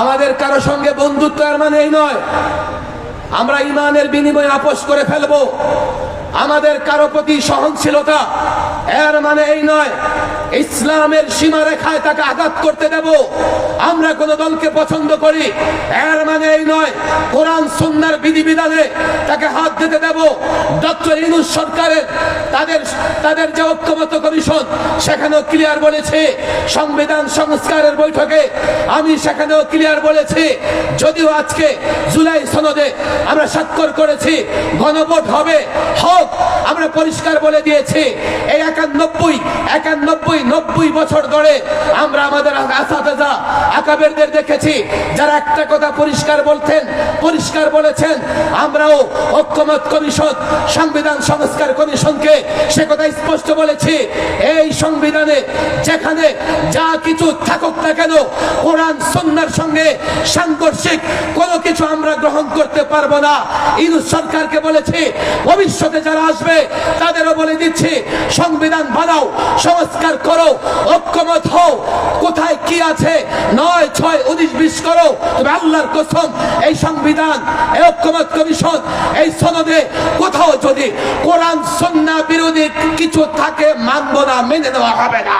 আমাদের কারো সঙ্গে বন্ধুত্ব এর মানে এই নয় আমরা ইমানের বিনিময়ে আপোষ করে ফেলবো। আমাদের কারো প্রতি সহনশীলতা এর মানে এই নয় ইসলামের সীমারেখায় তাকে আঘাত করতে দেব। আমরা কোন দলকে পছন্দ করি এর মানে এই নয় কোরআন সুন্নাহর বিধিবিধানে তাকে হাত দিতে দেব। ডক্টর ইউনূস সরকারের তাদের যে ঐক্যমত্য কমিশন সেখানেও ক্লিয়ার বলেছে, সংবিধান সংস্কারের বৈঠকে আমি সেখানেও ক্লিয়ার বলেছি, যদিও আজকে জুলাই সনদে আমরা স্বাক্ষর করেছি গণভোট হবে হোক, আমরা পরিষ্কার বলে দিয়েছি এই 91 বছর ধরে আমরা আমাদের আসাতেজা আকাবেরদের দেখেছি যারা একটা কথা পরিষ্কার বলেছেন আমরাও ঐক্যমত কমিশন সংবিধান সংস্কার কমিশনকে সে কথা স্পষ্ট বলেছি এই সংবিধানে যেখানে যা কিছু থাকুক না কেন কোরআন সুন্নাহর সঙ্গে সাংঘর্ষিক কোনো কিছু আমরা গ্রহণ করতে পারবো না। ইউনূস সরকারকে বলেছি ভবিষ্যতে যারা আসবে তাদেরও বলে দিচ্ছি সংবিধান বানাও, সংস্কার করো, ঐক্যমত হও, কোথায় কি আছে 9, 6, 19, 20 করো, তবে আল্লাহর কসম এই সংবিধান এই ঐক্যমত কমিশন এই সনদে কোথাও যদি কোরআন সুন্নাহ বিরোধী কিছু থাকে মানব না, মেনে নেওয়া হবে না।